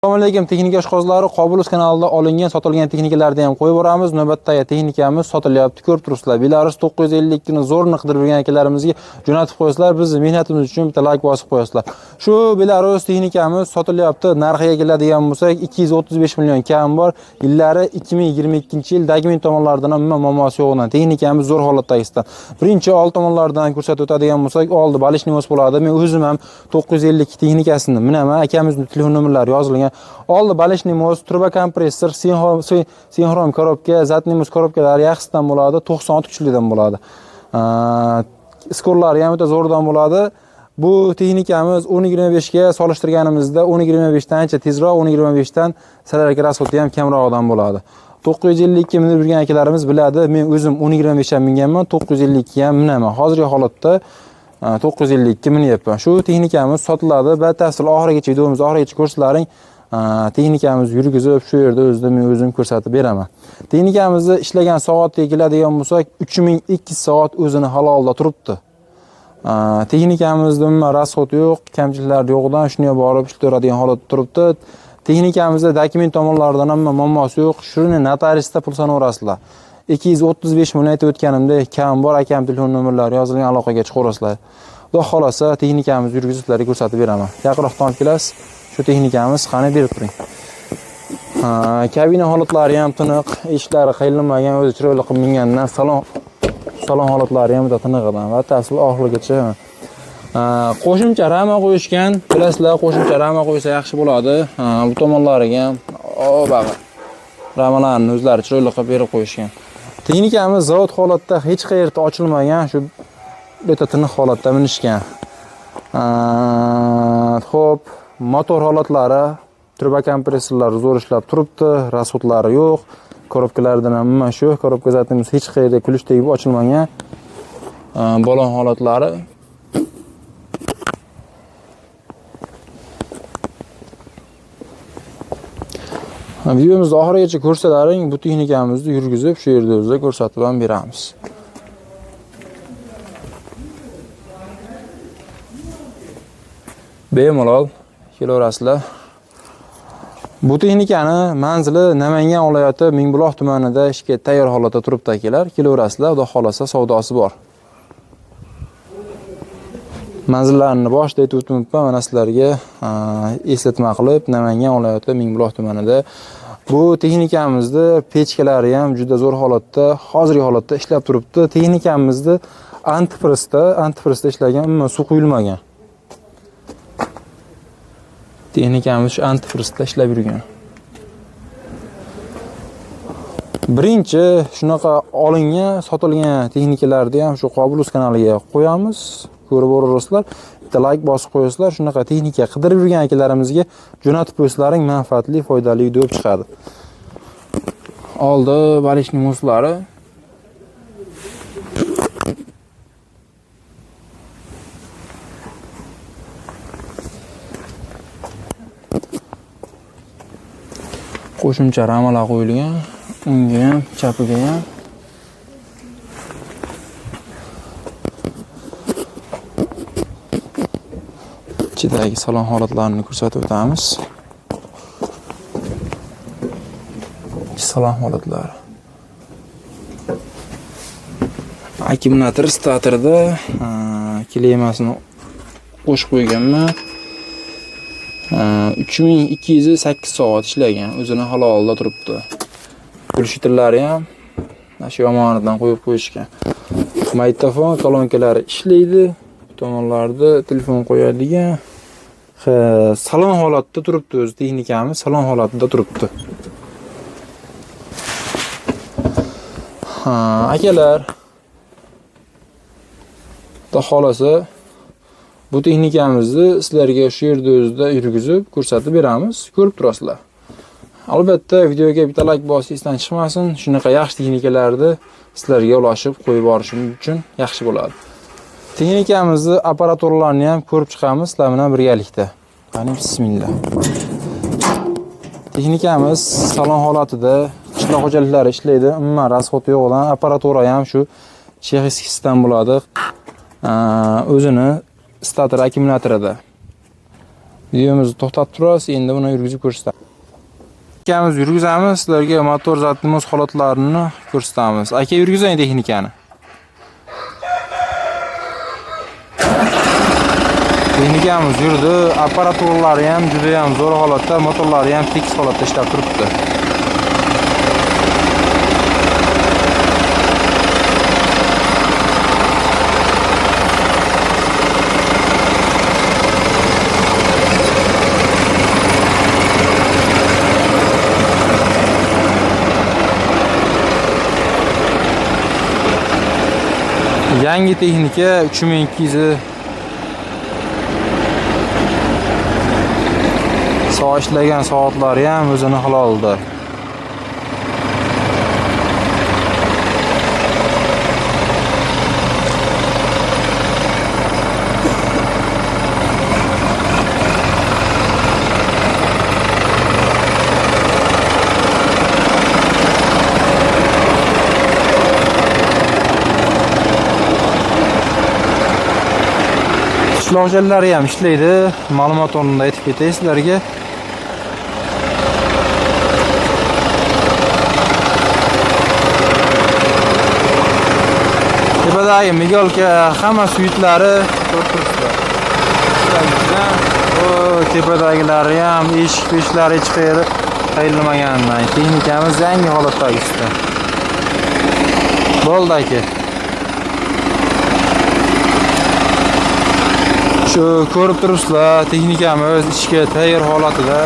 Assalomu alaykum, texnika ishqibozlari. Qobilus kanalida olingan, sotilgan texnikalarni ham qo'yib boramiz. Navbatdagi texnikamiz sotilyapti. Ko'rib turibsizlar. Belarus 952 ni zo'rni qidirib yurgan akalarimizga jo'natib qo'yasizlar. Biz mehnatimiz uchun bitta like bosib qo'yasizlar. Shu Belarus texnikamiz sotilyapti. Narxiga keladigan bo'lsak, 235 million kam bor. Yillari 2022-yil dokument tomonlaridan ham muammosi yo'qdan. Texnikamiz zo'r holatdagisidan. Birinchi old tomonlardan ko'rsatib o'tadigan bo'lsak, oldi balishni o'z bo'ladi. Men o'zim ham 952 texnikasini minaman. Akamizning telefon nomerlari yozilgan. Oldi balishni moz, turbo kompressor, sinxron korobka, zatni moz korobkalari yaxshisidan bo'ladi, 96 kuchlidan bo'ladi. Skorlari ham o'ta zo'rdan bo'ladi. Bu texnikamiz 10.25 ga solishtirganimizda 10.25 dan ancha tezroq, 10.25 dan salarga rasxoti ham kamroqdan bo'ladi. 952 minib yurgan akalarimiz biladi. Men o'zim 10.25 ham minganman, 952 ham minaman. Hozirgi holatda 952 minyapman. Shu texnikamiz sotiladi. Batafsil oxirigacha videomizni oxirigacha ko'rsalaring. Texnikamiz yurgizib shu yerda men o'zim ko'rsatib beraman. Texnikamizni ishlagan soatga keladigan bo'lsak, 3002 soat o'zini halolda turibdi. Texnikamizda rasxot yo'q, kamchiliklar yo'qdan shunga borib ishlaydigan holatda turibdi. Texnikamizda dokument tomonlaridan ham muammosi yo'q. Shuni notariusda pul sanaverasizlar. 235 million aytib o'tganimda kam bor, akam telefon nomerlari yozilgan, aloqaga chiqaverasizlar. Xudo xolasa texnikamizni yurgizib sizlarga ko'rsatib beraman. Yaqinroqdan olib kelasiz. Shu texnikamiz qani berib turing. Kabina holatlari ham tiniq, eshiklari qayilmagan, o'zi chiroyli qilib mingandan salon holatlari ham tiniqdan va tasl oxirigacha. Qo'shimcha rama qo'yishgan. Bilasizlar, qo'shimcha rama qo'ysa yaxshi bo'ladi. Bu tomonlariga ham ramalarni o'zlari chiroyli qilib berib qo'yishgan. Texnikamiz zavod holatda hech qayerda ochilmagan, shu o'ta tiniq holatda minishgan. Xo'p, motor holatlari, turbo kompressorlar zo'r ishlab turibdi, rasxotlari yo'q. Korobkalardan ham mana shu korobka zatimiz hech qayerda kulish tegib ochilmagan. Balon holatlari. Videomizni oxirigacha ko'rsalaring, bu texnikamizni yurgizib shu yerda o'zida ko'rsatib ham beramiz. Bemalol kelaverasizlar. Bu texnikani manzili Namangan viloyati Mingbuloq tumanida ishga tayyor holatda turibdi akalar. Kelaverasizlar, xudo xolasa savdosi bor. Manzillarini boshida aytib o'tibman, mana sizlarga eslatma qilib, Namangan viloyati Mingbuloq tumanida bu texnikamizni pechkalari ham juda zo'r holatda, hozirgi holatda ishlab turibdi. Texnikamizni antifrizda ishlagan, umuman suv quyilmagan. Texnikamiz shu antifrizda ishlab yurgan. Birinchi shunaqa olingan, sotilgan texnikalarni ham shu Qobilus kanaliga qo'yamiz. Ko'rib borasizlar. Bitta like bosib qo'yasizlar. Shunaqa texnika qidirib yurgan akalarimizga jo'natib qo'ysaring, manfaatli, foydali video chiqadi. Oldi balishning moslari. Qo'shimcha ramalar qo'yilgan. Unga ham, chapiga ham. Ichidagi salon holatlarini ko'rsatib o'tamiz. Salon holatlari. Akkumulyator starterda klemasini qo'shib qo'yganman. 3208 soat ishlagan, o'zini halolda turibdi. Pulshitlari ham shu yomonidan qo'yib qo'yishgan. Magnitofon kolonkalari ishlaydi. Tomonlarda telefon qo'yadigan. Salon holatda turibdi, o'z texnikamiz salon holatida turibdi. Akalar, xudo xolasa bu texnikamizni sizlarga shu yerda o'zida yurgizib ko'rsatib beramiz. Ko'rib turasizlar. Albatta videoga bitta like bosish esdan chiqmasin. Shunaqa yaxshi texnikalarni sizlarga ulashib qo'yib borishim uchun yaxshi bo'ladi. Texnikamizni apparaturalarni ham ko'rib chiqamiz sizlar bilan birgalikda. Qani bismillah. Texnikamiz salon holatida, qishloq xo'jaliklari ishlaydi. Umuman rasxoti yo'qdan, apparatura ham shu chexistdan bo'ladi. O'zini starter akkumulyatorida. Videomizni to'xtatib turamiz, endi buni yurgizib ko'rsatamiz. Texnikamiz yurgizamiz, sizlarga motor zatimiz holatlarini ko'rsatamiz. Aka, yurgizing texnikani. Texnikamiz yurdi, apparaturalari ham juda ham zo'r holatda, motorlari ham tekis holatda ishlab turibdi. Yangi texnika 3200 soat ishlagan soatlari ham o'zini halolda. Qishloq joylari ham ishlaydi. Ma'lumot o'rnida aytib ketay sizlarga. Tepadagi migalka hamma suitlari ko'rib turibsizlar. O tepadagilari ham eshik-peshlari hech qayeri qayrilmagan. Texnikamiz yangi holatdagisida. Bo'ldi aka. Shu ko'rib turibsizlar, texnikamiz ichga tayyor holatida.